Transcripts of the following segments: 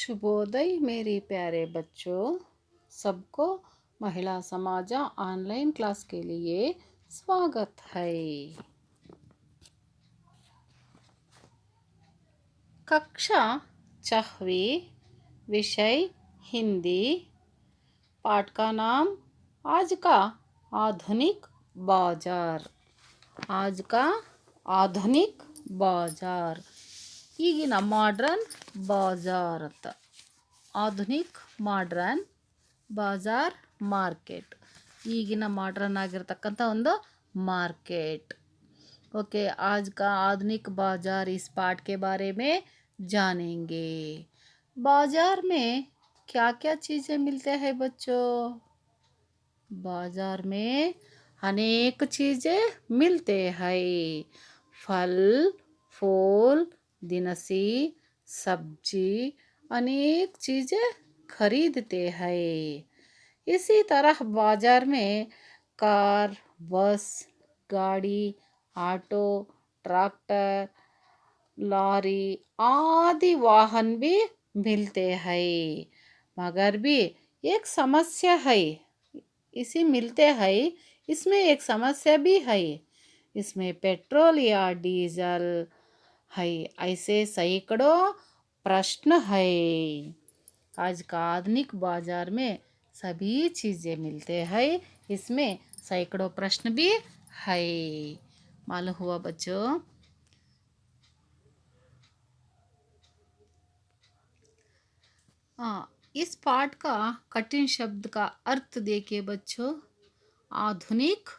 शुभोदय मेरे प्यारे बच्चों। सबको महिला समाजा ऑनलाइन क्लास के लिए स्वागत है। कक्षा 6वीं, विषय हिंदी। पाठ का नाम आज का आधुनिक बाजार। आज का आधुनिक बाजार ಈಗಿನ ಮಾಡ್ರನ್ ಬಾಜಾರ್ ಅಂತ. ಆಧುನಿಕ್ ಮಾಡ್ರನ್ ಬಾಜಾರ್ ಮಾರ್ಕೆಟ್, ಈಗಿನ ಮಾಡ್ರನ್ ಆಗಿರ್ತಕ್ಕಂಥ ಒಂದು मार्केट। ओके, आज का आधुनिक बाजार इस पाठ के बारे में जानेंगे। बाजार में क्या क्या चीज़ें मिलते हैं बच्चों? बाजार में अनेक चीज़ें मिलते हैं। फल, फूल, दिनसी, सब्जी, अनेक चीज़ें खरीदते हैं। इसी तरह बाजार में कार, बस, गाड़ी, ऑटो, ट्रैक्टर, लॉरी आदि वाहन भी मिलते हैं। मगर भी एक समस्या है, इसी मिलते हैं, इसमें एक समस्या भी है। इसमें पेट्रोल या डीजल है, ऐसे सैकड़ों प्रश्न है। आज का आधुनिक बाजार में सभी चीज़ें मिलते हैं, इसमें सैकड़ों प्रश्न भी है। मालूम हुआ बच्चों? इस पाठ का कठिन शब्द का अर्थ देखिए बच्चों। आधुनिक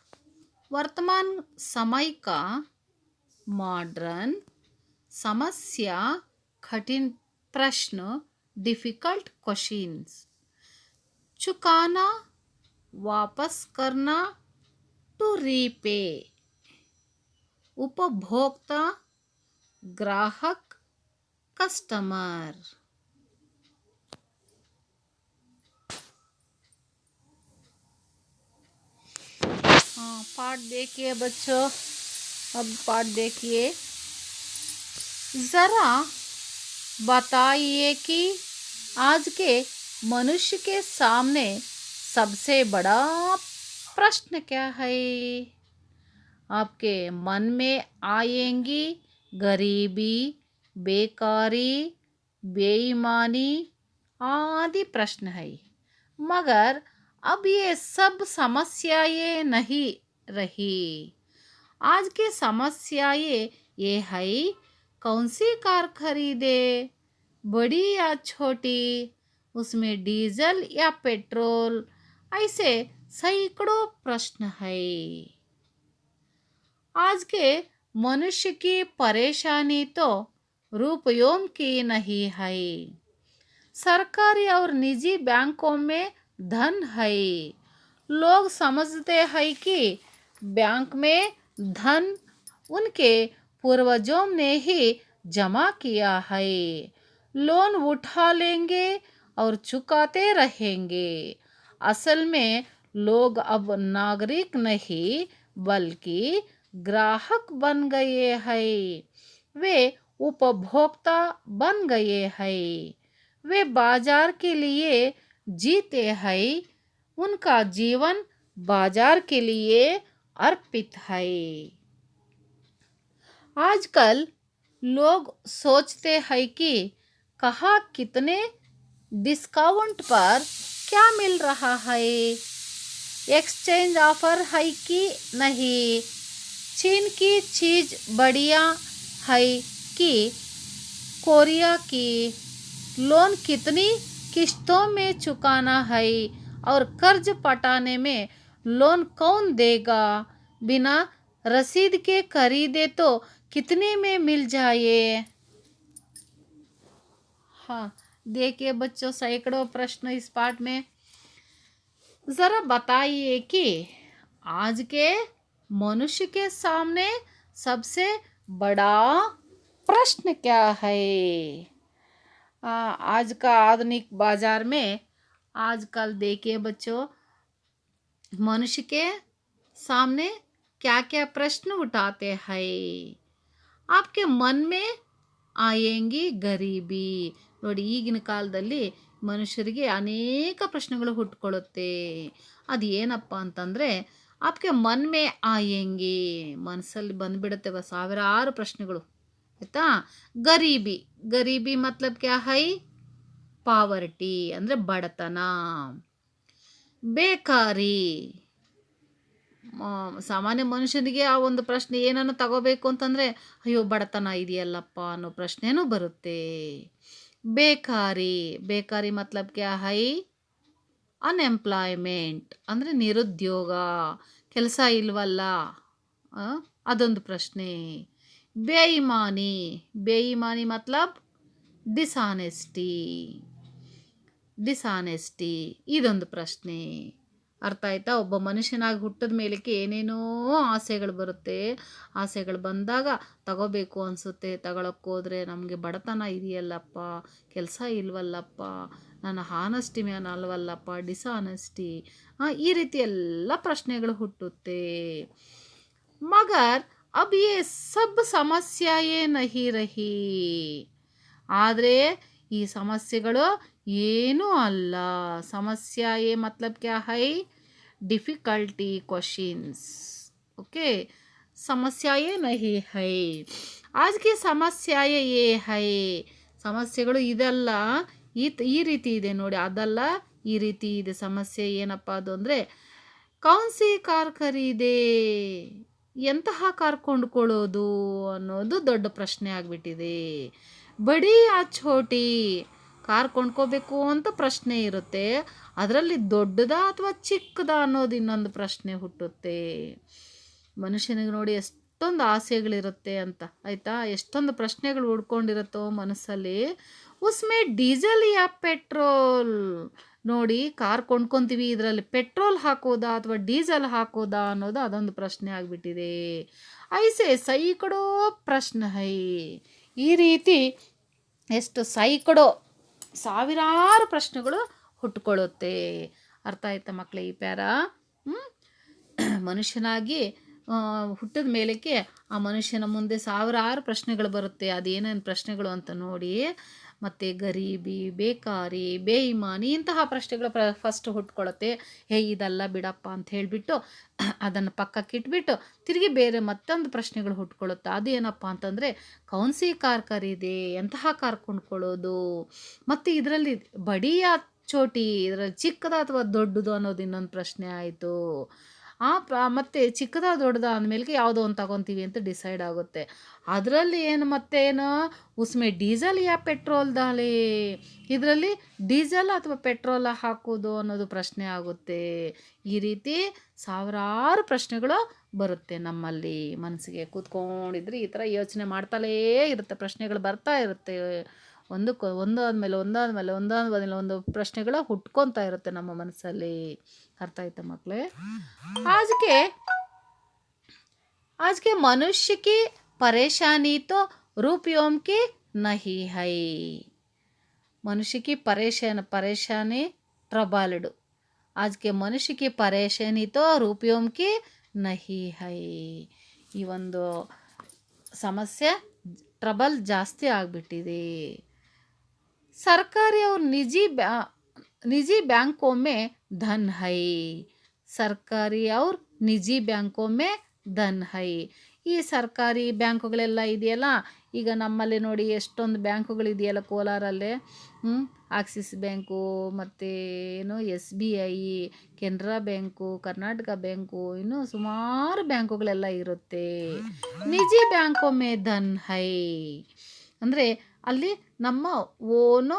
वर्तमान समय का, मॉडर्न समस्या, कठिन प्रश्न, डिफिकल्ट क्वेश्चंस, चुकाना, वापस करना, टू रीपे, उपभोक्ता, ग्राहक, कस्टमर। पाठ देखिए बच्चों। अब पाठ देखिए, ज़रा बताइए कि आज के मनुष्य के सामने सबसे बड़ा प्रश्न क्या है? आपके मन में आएंगी गरीबी, बेकारी, बेईमानी आदि प्रश्न है। मगर अब ये सब समस्याएं नहीं रही। आज की समस्याएं ये है, कौन सी कार खरीदे, बड़ी या छोटी, उसमें डीजल या पेट्रोल, ऐसे सैकड़ों प्रश्न है। आज के मनुष्य की परेशानी तो रुपयों की नहीं है। सरकारी और निजी बैंकों में धन है। लोग समझते हैं कि बैंक में धन उनके पूर्वजों ने ही जमा किया है, लोन उठा लेंगे और चुकाते रहेंगे। असल में लोग अब नागरिक नहीं बल्कि ग्राहक बन गए हैं। वे उपभोक्ता बन गए हैं। वे बाजार के लिए जीते हैं। उनका जीवन बाजार के लिए अर्पित है। आजकल लोग सोचते हैं कि कहाँ कितने डिस्काउंट पर क्या मिल रहा है, एक्सचेंज ऑफर है कि नहीं, चीन की चीज़ बढ़िया है कि कोरिया की, लोन कितनी किस्तों में चुकाना है और कर्ज पटाने में लोन कौन देगा, बिना रसीद के खरीदे तो कितने में मिल जाए। हाँ, देखिए बच्चों, सैकड़ों प्रश्न इस पाठ में। ज़रा बताइए कि आज के मनुष्य के सामने सबसे बड़ा प्रश्न क्या है? आज का आधुनिक बाजार में आजकल देखिए बच्चों, मनुष्य के सामने क्या क्या प्रश्न उठाते हैं। आपके मन में ಆಯೇಂಗಿ ಗರೀಬಿ. ನೋಡಿ, ಈಗಿನ ಕಾಲದಲ್ಲಿ ಮನುಷ್ಯರಿಗೆ ಅನೇಕ ಪ್ರಶ್ನೆಗಳು ಹುಟ್ಕೊಳ್ಳುತ್ತೆ. ಅದು ಏನಪ್ಪ ಅಂತಂದರೆ, ಆಪ್ಗೆ ಮನ್ ಮೇ ಆಯೇಂಗಿ, ಮನಸ್ಸಲ್ಲಿ ಬಂದುಬಿಡುತ್ತೆ ಸಾವಿರಾರು ಪ್ರಶ್ನೆಗಳು, ಆಯಿತಾ. ಗರೀಬಿ, ಗರೀಬಿ ಮತ್ಲಬ್ ಕ್ಯಾ ಹೈ? ಪಾವರ್ಟಿ ಅಂದರೆ ಬಡತನ. ಬೇಕಾರಿ, ಸಾಮಾನ್ಯ ಮನುಷ್ಯನಿಗೆ ಆ ಒಂದು ಪ್ರಶ್ನೆ ಏನನ್ನು ತಗೋಬೇಕು ಅಂತಂದರೆ, ಅಯ್ಯೋ ಬಡತನ ಇದೆಯಲ್ಲಪ್ಪ ಅನ್ನೋ ಪ್ರಶ್ನೆನೂ ಬರುತ್ತೆ. ಬೇಕಾರಿ, ಬೇಕಾರಿ ಮತ್ಲಬ್ ಕ್ಯಾ ಹೈ? ಅನ್ಎಂಪ್ಲಾಯ್ಮೆಂಟ್ ಅಂದರೆ ನಿರುದ್ಯೋಗ, ಕೆಲಸ ಇಲ್ವಲ್ಲ, ಅದೊಂದು ಪ್ರಶ್ನೆ. ಬೇಯಿಮಾನಿ, ಬೇಯಿಮಾನಿ ಮತ್ಲಬ್ ಡಿಸಾನೆಸ್ಟಿ, ಡಿಸಾನೆಸ್ಟಿ ಇದೊಂದು ಪ್ರಶ್ನೆ. ಅರ್ಥ ಆಯ್ತಾ? ಒಬ್ಬ ಮನುಷ್ಯನಾಗಿ ಹುಟ್ಟಿದ ಮೇಲಕ್ಕೆ ಏನೇನೋ ಆಸೆಗಳು ಬರುತ್ತೆ. ಆಸೆಗಳು ಬಂದಾಗ ತಗೋಬೇಕು ಅನಿಸುತ್ತೆ. ತಗೊಳಕ್ಕೋದ್ರೆ ನಮಗೆ ಬಡತನ ಇದೆಯಲ್ಲಪ್ಪ, ಕೆಲಸ ಇಲ್ವಲ್ಲಪ್ಪ, ನನ್ನ ಹಾನೆಸ್ಟಿ ಮ್ಯಾನ್ ಅಲ್ವಲ್ಲಪ್ಪ, ಡಿಸಾನೆಸ್ಟಿ, ಈ ರೀತಿ ಎಲ್ಲ ಪ್ರಶ್ನೆಗಳು ಹುಟ್ಟುತ್ತೆ. ಮಗರ್ ಅಬ್ ಯೇ ಸಬ್ ಸಮಸ್ಯೆ ನಹಿ ರಹಿ, ಆದರೆ ಈ ಸಮಸ್ಯೆಗಳು ಏನೂ ಅಲ್ಲ. ಸಮಸ್ಯೆ ಮತ್ಲಬ್ ಕ್ಯಾ ಹೈ? Difficulty questions. ಓಕೆ, ಸಮಸ್ಯೆ ನಹಿ ಹೈ. ಆಜ್ಗೆ ಸಮಸ್ಯೆ ಯೇ ಹೈ, ಸಮಸ್ಯೆಗಳು ಇದಲ್ಲ, ಈ ರೀತಿ ಇದೆ ನೋಡಿ, ಅದಲ್ಲ ಈ ರೀತಿ ಇದೆ ಸಮಸ್ಯೆ. ಏನಪ್ಪ ಅದು ಅಂದರೆ, ಕೌನ್ಸಿ ಕಾರ್ ಖರೀದೆ, ಎಂತಹ ಕಾರ್ ಕೊಂಡ್ಕೊಳ್ಳೋದು ಅನ್ನೋದು ದೊಡ್ಡ ಪ್ರಶ್ನೆ ಆಗಿಬಿಟ್ಟಿದೆ. ಬಡಿ ಆ ಛೋಟಿ, ಕಾರ್ ಕೊಂಡ್ಕೋಬೇಕು ಅಂತ ಪ್ರಶ್ನೆ ಇರುತ್ತೆ, ಅದರಲ್ಲಿ ದೊಡ್ಡದಾ ಅಥವಾ ಚಿಕ್ಕದಾ ಅನ್ನೋದು ಇನ್ನೊಂದು ಪ್ರಶ್ನೆ ಹುಟ್ಟುತ್ತೆ. ಮನುಷ್ಯನಿಗೆ ನೋಡಿ ಎಷ್ಟೊಂದು ಆಸೆಗಳಿರುತ್ತೆ ಅಂತ, ಆಯಿತಾ. ಎಷ್ಟೊಂದು ಪ್ರಶ್ನೆಗಳು ಉಡ್ಕೊಂಡಿರುತ್ತೋ ಮನಸ್ಸಲ್ಲಿ. ಉಸ್ಮೆ ಡೀಸೆಲ್ ಯಾ ಪೆಟ್ರೋಲ್, ನೋಡಿ ಕಾರ್ ಕೊಂಡ್ಕೊತೀವಿ, ಇದರಲ್ಲಿ ಪೆಟ್ರೋಲ್ ಹಾಕೋದಾ ಅಥವಾ ಡೀಸೆಲ್ ಹಾಕೋದಾ ಅನ್ನೋದು ಅದೊಂದು ಪ್ರಶ್ನೆ ಆಗಿಬಿಟ್ಟಿದೆ. ಐಸೆ ಸೈಕಡೋ ಪ್ರಶ್ನೆ ಹೈ, ಈ ರೀತಿ ಎಷ್ಟು ಸೈಕಡೋ ಸಾವಿರಾರು ಪ್ರಶ್ನೆಗಳು ಹುಟ್ಕೊಳ್ಳುತ್ತೆ. ಅರ್ಥ ಆಯ್ತಾ ಮಕ್ಕಳೇ ಈ ಪ್ಯಾರ? ಮನುಷ್ಯನಾಗಿ ಹುಟ್ಟಿದ ಮೇಲಕ್ಕೆ ಆ ಮನುಷ್ಯನ ಮುಂದೆ ಸಾವಿರಾರು ಪ್ರಶ್ನೆಗಳು ಬರುತ್ತೆ. ಅದೇನೇನು ಪ್ರಶ್ನೆಗಳು ಅಂತ ನೋಡಿ. ಮತ್ತು ಗರೀಬಿ, ಬೇಕಾರಿ, ಬೇಯಿಮಾನಿ ಇಂತಹ ಪ್ರಶ್ನೆಗಳು ಫಸ್ಟ್ ಹುಟ್ಕೊಳ್ಳುತ್ತೆ. ಇದೆಲ್ಲ ಬಿಡಪ್ಪ ಅಂತ ಹೇಳಿಬಿಟ್ಟು ಅದನ್ನು ಪಕ್ಕಕ್ಕಿಟ್ಬಿಟ್ಟು ತಿರುಗಿ ಬೇರೆ ಮತ್ತೊಂದು ಪ್ರಶ್ನೆಗಳು ಹುಟ್ಕೊಳ್ಳುತ್ತೆ. ಅದೇನಪ್ಪ ಅಂತಂದರೆ, ಕೌನ್ಸಿ ಕಾರ್ ಖರೀದೆ, ಎಂತಹ ಕಾರ್ ಕೊಂಡ್ಕೊಳ್ಳೋದು, ಮತ್ತು ಇದರಲ್ಲಿ ಬಡಿಯ ಚೋಟಿ, ಇದರಲ್ಲಿ ಚಿಕ್ಕದ ಅಥವಾ ದೊಡ್ಡದು ಅನ್ನೋದು ಇನ್ನೊಂದು ಪ್ರಶ್ನೆ ಆಯಿತು. ಮತ್ತು ಚಿಕ್ಕದ ದೊಡ್ಡದ ಅಂದಮೇಲೆ ಯಾವುದೋ ಒಂದು ತಗೊತೀವಿ ಅಂತ ಡಿಸೈಡ್ ಆಗುತ್ತೆ. ಅದರಲ್ಲಿ ಏನು ಮತ್ತೇನು, ಉಸ್ಮೆ ಡೀಸೆಲ್ ಯಾ ಪೆಟ್ರೋಲ್ ದಾಲೆ, ಇದರಲ್ಲಿ ಡೀಸೆಲ್ ಅಥವಾ ಪೆಟ್ರೋಲ ಹಾಕೋದು ಅನ್ನೋದು ಪ್ರಶ್ನೆ ಆಗುತ್ತೆ. ಈ ರೀತಿ ಸಾವಿರಾರು ಪ್ರಶ್ನೆಗಳು ಬರುತ್ತೆ ನಮ್ಮಲ್ಲಿ. ಮನಸ್ಸಿಗೆ ಕೂತ್ಕೊಂಡಿದ್ರೆ ಈ ಥರ ಯೋಚನೆ ಮಾಡ್ತಲೇ ಇರುತ್ತೆ, ಪ್ರಶ್ನೆಗಳು ಬರ್ತಾ ಇರುತ್ತೆ. ಒಂದಾದ್ಮೇಲೆ ಒಂದು ಪ್ರಶ್ನೆಗಳು ಹುಟ್ಕೊತಾ ಇರುತ್ತೆ ನಮ್ಮ ಮನಸ್ಸಲ್ಲಿ. ಅರ್ಥ ಆಯ್ತಾ ಮಕ್ಕಳೇ? ಆಜ್ಗೆ ಮನುಷ್ಯ ಕಿ ಪರೇಶಾನಿ ತೋ ರೂಪಯೋಂ ಕಿ ನಹಿ ಹೈ. ಮನುಷ್ಯ ಕಿ ಪರೇಶಾನಿ ಟ್ರಬಲ್ಡ್, ಆಜ್ಗೆ ಮನುಷ್ಯ ಕಿ ಪರೇಶಾನಿ ತೋ ರೂಪಯೋಂ ಕಿ ನಹಿ ಹೈ. ಈ ಒಂದು ಸಮಸ್ಯೆ ಟ್ರಬಲ್ ಜಾಸ್ತಿ ಆಗಿಬಿಟ್ಟಿದೆ. ಸರ್ಕಾರಿ और निजी बैंकों में धन है, ಸರ್ಕಾರಿ और ನಿಜಿ ಬ್ಯಾಂಕೋ ಮೇ ಧನ್ ಹೈ. ಈ ಸರ್ಕಾರಿ ಬ್ಯಾಂಕುಗಳೆಲ್ಲ ಇದೆಯಲ್ಲ, ಈಗ ನಮ್ಮಲ್ಲಿ ನೋಡಿ ಎಷ್ಟೊಂದು ಬ್ಯಾಂಕುಗಳಿದೆಯಲ್ಲ ಕೋಲಾರಲ್ಲೇ. ಆಕ್ಸಿಸ್ ಬ್ಯಾಂಕು, ಮತ್ತು ಏನು SBI, Canara bank, Karnataka bank, ಇನ್ನೂ ಸುಮಾರು ಬ್ಯಾಂಕುಗಳೆಲ್ಲ ಇರುತ್ತೆ. ನಿಜಿ ಬ್ಯಾಂಕೋ ಮೇ ಧನ್ ಹೈ ಅಂದರೆ ಅಲ್ಲಿ ನಮ್ಮ ಓನು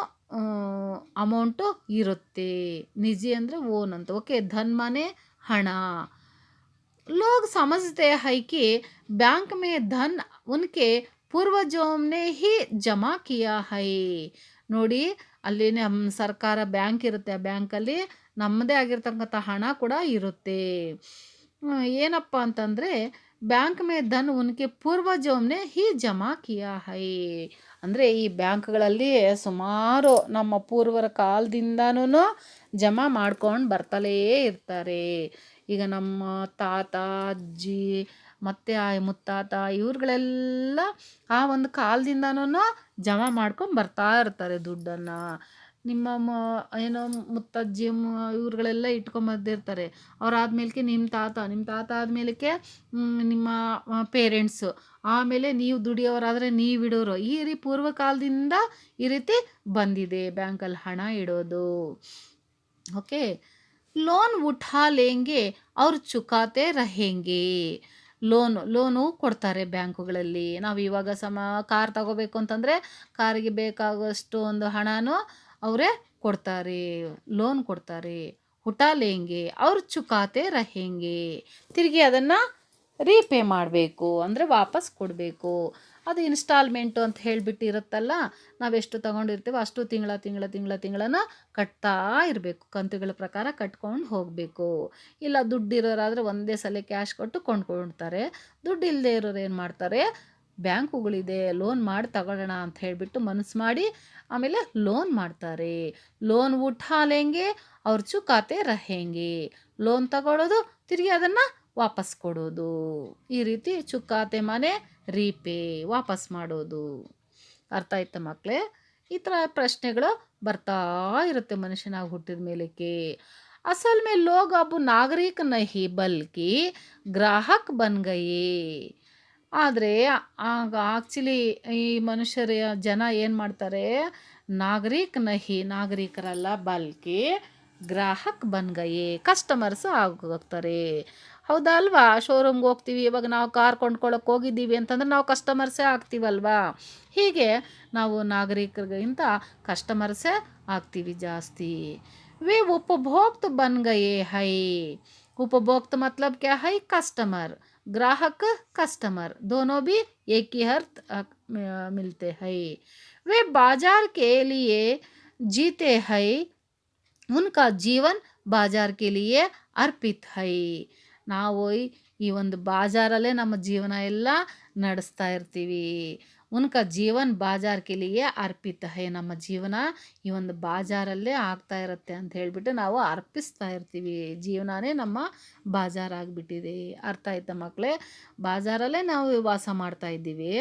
ಅಮೌಂಟು ಇರುತ್ತೆ. ನಿಜಿ ಅಂದರೆ ಓನ್ ಅಂತ. ಓಕೆ, ಧನ್ ಮಾನೆ ಹಣ. लोग समझते हैं कि बैंक में धन उनके पूर्वजों ने ही ಜಮಾ ಕಿಯಾ ಹೈ. ನೋಡಿ, ಅಲ್ಲಿ ನಮ್ಮ ಸರ್ಕಾರ ಬ್ಯಾಂಕ್ ಇರುತ್ತೆ, ಆ ಬ್ಯಾಂಕಲ್ಲಿ ನಮ್ಮದೇ ಆಗಿರ್ತಕ್ಕಂಥ ಹಣ ಕೂಡ ಇರುತ್ತೆ. ಏನಪ್ಪ ಅಂತಂದರೆ, ಬ್ಯಾಂಕ್ ಮೇ ಧನ್ ಉನ್ಕೆ ಪೂರ್ವಜೋಮ್ನೆ ಹಿ ಜಮಾ ಕಿಯಾ ಹೈ ಅಂದರೆ ಈ ಬ್ಯಾಂಕ್ಗಳಲ್ಲಿ ಸುಮಾರು ನಮ್ಮ ಪೂರ್ವರ ಕಾಲದಿಂದನೂ ಜಮಾ ಮಾಡ್ಕೊಂಡು ಬರ್ತಲೇ ಇರ್ತಾರೆ. ಈಗ ನಮ್ಮ ತಾತ, ಅಜ್ಜಿ, ಮತ್ತು ಆ ಮುತ್ತಾತ ಇವ್ರುಗಳೆಲ್ಲ ಆ ಒಂದು ಕಾಲದಿಂದನೂ ಜಮಾ ಮಾಡ್ಕೊಂಡು ಬರ್ತಾ ಇರ್ತಾರೆ ದುಡ್ಡನ್ನು. ನಿಮ್ಮ ಏನೋ ಮುತ್ತಜ್ಜಿ ಇವ್ರುಗಳೆಲ್ಲ ಇಟ್ಕೊಂಬಂದಿರ್ತಾರೆ. ಅವ್ರಾದ್ಮೇಲೆ ನಿಮ್ಮ ತಾತ ಆದ್ಮೇಲಕ್ಕೆ ನಿಮ್ಮ ಪೇರೆಂಟ್ಸು, ಆಮೇಲೆ ನೀವು ದುಡಿಯೋರಾದರೆ ನೀವು ಇಡೋರು. ಪೂರ್ವ ಕಾಲದಿಂದ ಈ ರೀತಿ ಬಂದಿದೆ ಬ್ಯಾಂಕಲ್ಲಿ ಹಣ ಇಡೋದು. ಓಕೆ. ಲೋನ್ ಉಠಾ ಲೇಂಗೆ ಅವ್ರು ಚುಕಾತೆ ರಹೇಂಗೆ. ಲೋನು ಕೊಡ್ತಾರೆ ಬ್ಯಾಂಕುಗಳಲ್ಲಿ. ನಾವು ಇವಾಗ ಕಾರ್ ತಗೋಬೇಕು ಅಂತಂದರೆ ಕಾರಿಗೆ ಬೇಕಾಗುವಷ್ಟು ಒಂದು ಹಣನೂ ಅವರೇ ಕೊಡ್ತಾರೆ, ಲೋನ್ ಕೊಡ್ತಾರೆ. ಉಠಾ ಲೇಂಗೆ ಅವ್ರು ಚುಕಾತೆ ರಹೇಂಗೆ. ತಿರುಗಿ ಅದನ್ನು ರೀಪೇ ಮಾಡಬೇಕು, ಅಂದರೆ ವಾಪಸ್ ಕೊಡಬೇಕು. ಅದು ಇನ್ಸ್ಟಾಲ್ಮೆಂಟು ಅಂತ ಹೇಳಿಬಿಟ್ಟು ಇರುತ್ತಲ್ಲ, ನಾವೆಷ್ಟು ತೊಗೊಂಡಿರ್ತೀವೋ ಅಷ್ಟು ತಿಂಗಳನ ಕಟ್ತಾ ಇರಬೇಕು, ಕಂತುಗಳ ಪ್ರಕಾರ ಕಟ್ಕೊಂಡು ಹೋಗಬೇಕು. ಇಲ್ಲ ದುಡ್ಡಿರೋರಾದರೆ ಒಂದೇ ಸಲ ಕ್ಯಾಶ್ ಕೊಟ್ಟು ಕೊಂಡ್ಕೊಳ್ತಾರೆ. ದುಡ್ಡು ಇಲ್ಲದೆ ಇರೋರು ಏನು ಮಾಡ್ತಾರೆ, ಬ್ಯಾಂಕುಗಳಿದೆ ಲೋನ್ ಮಾಡಿ ತಗೊಳ್ಳೋಣ ಅಂತ ಹೇಳಿಬಿಟ್ಟು ಮನಸ್ಸು ಮಾಡಿ ಆಮೇಲೆ ಲೋನ್ ಮಾಡ್ತಾರೆ. ಲೋನ್ ಉಠಾಲೆಂಗೆ ಅವ್ರ ಚುಕಾತೆ ರಹೇಂಗೆ. ಲೋನ್ ತಗೊಳ್ಳೋದು, ತಿರುಗಿ ಅದನ್ನು ವಾಪಸ್ ಕೊಡೋದು. ಈ ರೀತಿ ಚುಕ್ಕಾತೆ ಮನೆ ರೀಪೇ, ವಾಪಸ್ ಮಾಡೋದು. ಅರ್ಥ ಆಯ್ತಾ ಮಕ್ಕಳೇ? ಈ ಥರ ಪ್ರಶ್ನೆಗಳು ಬರ್ತಾ ಇರುತ್ತೆ ಮನುಷ್ಯನಾಗಿ ಹುಟ್ಟಿದ ಮೇಲಕ್ಕೆ. ಅಸಲ್ ಮೇ ಲೋಗ್ ಅಬ್ ನಾಗರಿಕ ನಹಿ ಬಲ್ಕಿ ಗ್ರಾಹಕ್ ಬನ್ ಗಯೇ. ಆದರೆ ಆಗ ಆ್ಯಕ್ಚುಲಿ ಈ ಮನುಷ್ಯರ ಜನ ಏನು ಮಾಡ್ತಾರೆ, ನಾಗರಿಕರಲ್ಲ ಬಲ್ಕಿ ಗ್ರಾಹಕ್ ಬನ್ ಗಯೇ, ಕಸ್ಟಮರ್ಸ್ ಹೋಗ್ತಾರೆ. ಹೌದಾ ಅಲ್ವಾ? ಶೋರೂಮ್ಗೆ ಹೋಗ್ತೀವಿ, ಇವಾಗ ನಾವು ಕಾರ್ ಕೊಂಡ್ಕೊಳ್ಳೋಕೆ ಹೋಗಿದ್ದೀವಿ ಅಂತಂದ್ರೆ ನಾವು ಕಸ್ಟಮರ್ಸೇ ಆಗ್ತೀವಲ್ವಾ? ಹೀಗೆ ನಾವು ನಾಗರಿಕರಿಗಿಂತ ಕಸ್ಟಮರ್ಸೇ ಆಗ್ತೀವಿ ಜಾಸ್ತಿ. वे उपभोक्त बन गए है. उपभोक्त मतलब क्या है, कस्टमर. ग्राहक कस्टमर दोनों भी एक ही अर्थ मिलते हैं. वे बाजार के लिए जीते हैं. उनका जीवन बाजार के लिए अर्पित है. ನಾವು ಈ ಒಂದು ಬಾಜಾರಲ್ಲೇ ನಮ್ಮ ಜೀವನ ಎಲ್ಲ ನಡೆಸ್ತಾ ಇರ್ತೀವಿ. ಉನ್ಕ ಜೀವನ್ ಬಾಜಾರ್ ಕೆ ಲಿಯೇ ಅರ್ಪಿತ ಹೈ. ನಮ್ಮ ಜೀವನ ಈ ಒಂದು ಬಾಜಾರಲ್ಲೇ ಆಗ್ತಾ ಇರುತ್ತೆ ಅಂತ ಹೇಳಿಬಿಟ್ಟು ನಾವು ಅರ್ಪಿಸ್ತಾ ಇರ್ತೀವಿ. ಜೀವನನೇ ನಮ್ಮ ಬಾಜಾರ್ ಆಗಿಬಿಟ್ಟಿದೆ. ಅರ್ಥ ಆಯ್ತಾ ಮಕ್ಕಳೇ? ಬಾಜಾರಲ್ಲೇ ನಾವು ವಾಸ ಮಾಡ್ತಾ ಇದ್ದೀವಿ.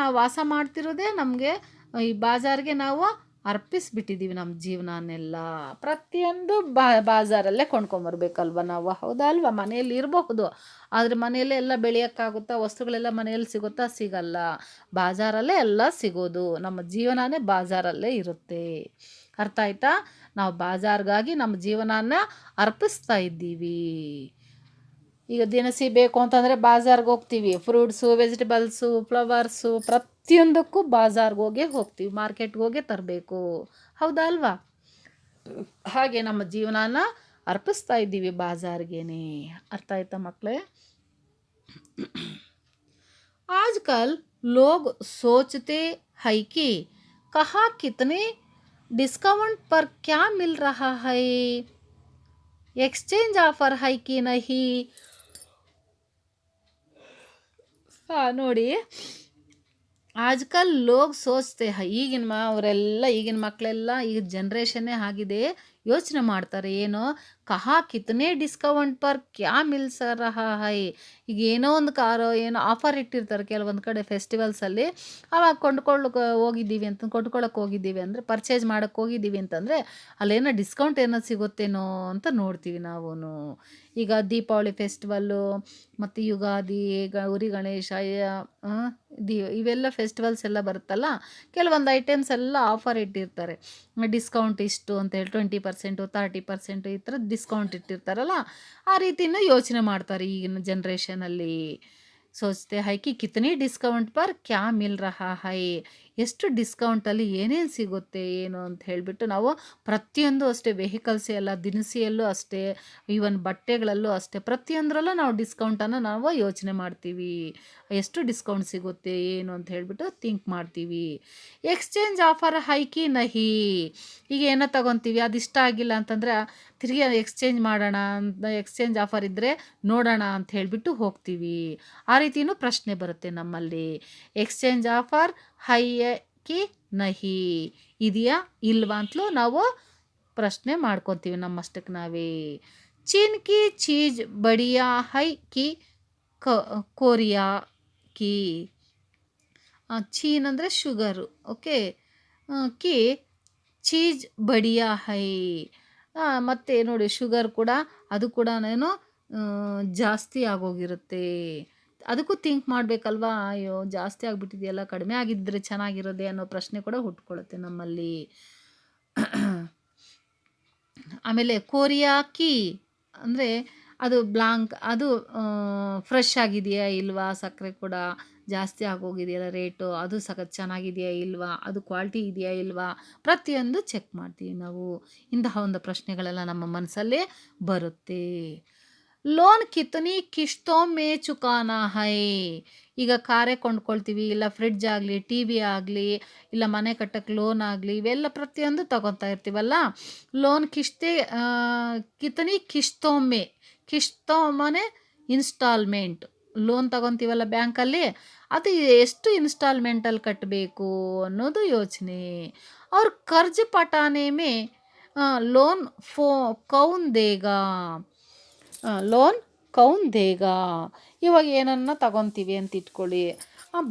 ನಾವು ವಾಸ ಮಾಡ್ತಿರೋದೇ ನಮಗೆ ಈ ಬಾಜಾರ್ಗೆ ನಾವು ಅರ್ಪಿಸ್ಬಿಟ್ಟಿದ್ದೀವಿ ನಮ್ಮ ಜೀವನನೆಲ್ಲ. ಪ್ರತಿಯೊಂದು ಬಾಜಾರಲ್ಲೇ ಕೊಂಡ್ಕೊಂಬರ್ಬೇಕಲ್ವ ನಾವು, ಹೌದಾ ಅಲ್ವಾ? ಮನೆಯಲ್ಲಿ ಇರಬಹುದು, ಆದರೆ ಮನೆಯಲ್ಲೇ ಎಲ್ಲ ಬೆಳೆಯೋಕ್ಕಾಗುತ್ತಾ? ವಸ್ತುಗಳೆಲ್ಲ ಮನೆಯಲ್ಲಿ ಸಿಗುತ್ತಾ? ಸಿಗಲ್ಲ. ಬಾಜಾರಲ್ಲೇ ಎಲ್ಲ ಸಿಗೋದು. ನಮ್ಮ ಜೀವನನೇ ಬಾಜಾರಲ್ಲೇ ಇರುತ್ತೆ. ಅರ್ಥ ಆಯ್ತಾ? ನಾವು ಬಾಜಾರ್ಗಾಗಿ ನಮ್ಮ ಜೀವನನ ಅರ್ಪಿಸ್ತಾ ಇದ್ದೀವಿ. ಈಗ ದಿನಸಿ ಬೇಕು ಅಂತಂದರೆ ಬಾಜಾರ್ಗೆ ಹೋಗ್ತೀವಿ. ಫ್ರೂಟ್ಸು, ವೆಜಿಟೇಬಲ್ಸು, ಫ್ಲವರ್ಸು ಪ್ರತಿಯೊಂದಕ್ಕೂ ಬಾಜಾರ್ಗೆ ಹೋಗ್ತೀವಿ, ಮಾರ್ಕೆಟ್ಗೆ ಹೋಗೇ ತರಬೇಕು, ಹೌದಾ ಅಲ್ವಾ? ಹಾಗೆ ನಮ್ಮ ಜೀವನನ ಅರ್ಪಿಸ್ತಾ ಇದ್ದೀವಿ ಬಾಜಾರ್ಗೇನೆ. ಅರ್ಥ ಆಯ್ತಾ ಮಕ್ಕಳೇ? आजकल लोग सोचते हैं कि कहाँ कितने डिस्काउंट पर क्या मिल रहा है, एक्सचेंज ऑफर है कि नहीं. ನೋಡಿ, ಆಜ್ಕಲ್ ಲೋಗ್ ಸೋಚ್ತೆ ಹೈ. ಈಗಿನ ಮಕ್ಕಳೆಲ್ಲ ಈಗ ಜನ್ರೇಷನ್ನೇ ಆಗಿದೆ, ಯೋಚನೆ ಮಾಡ್ತಾರೆ. ಏನು, ಕಹಾ ಕಿತನೆ ಡಿಸ್ಕೌಂಟ್ ಪರ್ ಕ್ಯಾ ಮಿಲ್ಸ ರಹಾ ಹೈ. ಈಗ ಏನೋ ಒಂದು ಕಾರು ಏನೋ ಆಫರ್ ಇಟ್ಟಿರ್ತಾರೆ ಕೆಲವೊಂದು ಕಡೆ ಫೆಸ್ಟಿವಲ್ಸಲ್ಲಿ. ಅವಾಗ ಕೊಂಡ್ಕೊಳ್ಳೋಕೆ ಹೋಗಿದ್ದೀವಿ ಅಂದರೆ, ಪರ್ಚೇಸ್ ಮಾಡೋಕ್ಕೆ ಹೋಗಿದ್ದೀವಿ ಅಂತಂದರೆ ಅಲ್ಲೇನೋ ಡಿಸ್ಕೌಂಟ್ ಏನೋ ಸಿಗುತ್ತೇನೋ ಅಂತ ನೋಡ್ತೀವಿ ನಾವು. ಈಗ ದೀಪಾವಳಿ ಫೆಸ್ಟಿವಲ್ಲು ಮತ್ತು ಯುಗಾದಿ, ಗೌರಿ ಗಣೇಶ, ಇವೆಲ್ಲ ಫೆಸ್ಟಿವಲ್ಸ್ ಎಲ್ಲ ಬರುತ್ತಲ್ಲ, ಕೆಲವೊಂದು ಐಟಮ್ಸ್ ಎಲ್ಲ ಆಫರ್ ಇಟ್ಟಿರ್ತಾರೆ. ಡಿಸ್ಕೌಂಟ್ ಇಷ್ಟು ಅಂತೇಳಿ 20%, 30% ಈ ಥರ ಡಿಸ್ಕೌಂಟ್ ಇಟ್ಟಿರ್ತಾರಲ್ಲ, ಆ ರೀತಿನೂ ಯೋಚನೆ ಮಾಡ್ತಾರೆ ಈಗಿನ ಜನ್ರೇಷನಲ್ಲಿ. ಸೋಚ್ತೆ ಹೈ ಕಿ ಕಿತನಿ ಡಿಸ್ಕೌಂಟ್ ಪರ್ ಕ್ಯಾ ಮಿಲ್ ರಹಾ ಹೈ. ಎಷ್ಟು ಡಿಸ್ಕೌಂಟಲ್ಲಿ ಏನೇನು ಸಿಗುತ್ತೆ ಏನು ಅಂತ ಹೇಳಿಬಿಟ್ಟು ನಾವು ಪ್ರತಿಯೊಂದು ಅಷ್ಟೇ, ವೆಹಿಕಲ್ಸ್ ಎಲ್ಲ, ದಿನಸಿಯಲ್ಲೂ ಅಷ್ಟೇ, ಈವನ್ ಬಟ್ಟೆಗಳಲ್ಲೂ ಅಷ್ಟೇ, ಪ್ರತಿಯೊಂದರಲ್ಲೂ ನಾವು ಡಿಸ್ಕೌಂಟನ್ನು ನಾವು ಯೋಚನೆ ಮಾಡ್ತೀವಿ. ಎಷ್ಟು ಡಿಸ್ಕೌಂಟ್ ಸಿಗುತ್ತೆ ಏನು ಅಂತ ಹೇಳಿಬಿಟ್ಟು ಥಿಂಕ್ ಮಾಡ್ತೀವಿ. ಎಕ್ಸ್ಚೇಂಜ್ ಆಫರ್ ಹೈಕಿ ನಹಿ. ಈಗ ಏನೋ ತಗೊತೀವಿ, ಅದು ಇಷ್ಟ ಆಗಿಲ್ಲ ಅಂತಂದರೆ ತಿರುಗಿ ಎಕ್ಸ್ಚೇಂಜ್ ಮಾಡೋಣ ಅಂತ, ಎಕ್ಸ್ಚೇಂಜ್ ಆಫರ್ ಇದ್ದರೆ ನೋಡೋಣ ಅಂತ ಹೇಳಿಬಿಟ್ಟು ಹೋಗ್ತೀವಿ. ಆ ರೀತಿಯೂ ಪ್ರಶ್ನೆ ಬರುತ್ತೆ ನಮ್ಮಲ್ಲಿ. ಎಕ್ಸ್ಚೇಂಜ್ ಆಫರ್ ಹೈ ಕಿ ನಹಿ, ಇದೆಯಾ ಇಲ್ವಾ ಅಂತಲೂ ನಾವು ಪ್ರಶ್ನೆ ಮಾಡ್ಕೊತೀವಿ ನಮ್ಮಷ್ಟಕ್ಕೆ ನಾವೇ. ಚೀನ್ ಕಿ ಚೀಜ್ ಬಡಿಯಾ ಹೈ ಕಿ कोरिया की, ಚೀನ್ ಅಂದರೆ ಶುಗರು, ಓಕೆ. ಕಿ ಚೀಜ್ ಬಡಿಯಾ ಹೈ. ಮತ್ತು ನೋಡಿ ಶುಗರ್ ಕೂಡ ಅದು ಕೂಡ ಜಾಸ್ತಿ ಆಗೋಗಿರುತ್ತೆ. ಅದಕ್ಕೂ ಥಿಂಕ್ ಮಾಡಬೇಕಲ್ವಾ, ಅಯ್ಯೋ ಜಾಸ್ತಿ ಆಗಿಬಿಟ್ಟಿದೆಯಲ್ಲ, ಕಡಿಮೆ ಆಗಿದ್ದರೆ ಚೆನ್ನಾಗಿರೋದೆ ಅನ್ನೋ ಪ್ರಶ್ನೆ ಕೂಡ ಹುಟ್ಕೊಳ್ಳುತ್ತೆ ನಮ್ಮಲ್ಲಿ. ಆಮೇಲೆ ಕೊರಿಯಾ ಕಿ ಅಂದರೆ ಅದು ಬ್ಲಾಂಕ್, ಅದು ಫ್ರೆಶ್ ಆಗಿದೆಯಾ ಇಲ್ವಾ, ಸಕ್ಕರೆ ಕೂಡ ಜಾಸ್ತಿ ಆಗೋಗಿದೆಯಲ್ಲ ರೇಟು, ಅದು ಸಖತ್ ಚೆನ್ನಾಗಿದೆಯಾ ಇಲ್ವಾ, ಅದು ಕ್ವಾಲಿಟಿ ಇದೆಯಾ ಇಲ್ವಾ, ಪ್ರತಿಯೊಂದು ಚೆಕ್ ಮಾಡ್ತೀವಿ ನಾವು. ಇಂತಹ ಒಂದು ಪ್ರಶ್ನೆಗಳೆಲ್ಲ ನಮ್ಮ ಮನಸ್ಸಲ್ಲೇ ಬರುತ್ತೆ. ಲೋನ್ ಕಿತನಿ ಕಿಶ್ತೋ ಮೇ ಚುಕಾನಾ ಹೈ. ಈಗ ಕಾರೇ ಕೊಂಡ್ಕೊಳ್ತೀವಿ, ಇಲ್ಲ ಫ್ರಿಡ್ಜ್ ಆಗಲಿ, ಟಿ ವಿ ಆಗಲಿ, ಇಲ್ಲ ಮನೆ ಕಟ್ಟಕ್ಕೆ ಲೋನ್ ಆಗಲಿ, ಇವೆಲ್ಲ ಪ್ರತಿಯೊಂದು ತಗೊತಾ ಇರ್ತೀವಲ್ಲ. ಲೋನ್ ಕಿತನಿ ಕಿಶ್ತೋ ಮೇ, ಕಿಶ್ತೋ ಮನೆ ಇನ್ಸ್ಟಾಲ್ಮೆಂಟ್. ಲೋನ್ ತಗೊತೀವಲ್ಲ ಬ್ಯಾಂಕಲ್ಲಿ, ಅದು ಎಷ್ಟು ಇನ್ಸ್ಟಾಲ್ಮೆಂಟಲ್ಲಿ ಕಟ್ಟಬೇಕು ಅನ್ನೋದು ಯೋಚನೆ. ಅವ್ರ ಕರ್ಜ್ ಪಟಾನೆ ಮೇ ಲೋನ್ ಕೌನ್ ದೇಗಾ, ಲೋನ್ ಕೌನ್ ದೇಗಾ. ಇವಾಗ ಏನನ್ನ ತಗೊತೀವಿ ಅಂತ ಇಟ್ಕೊಳ್ಳಿ,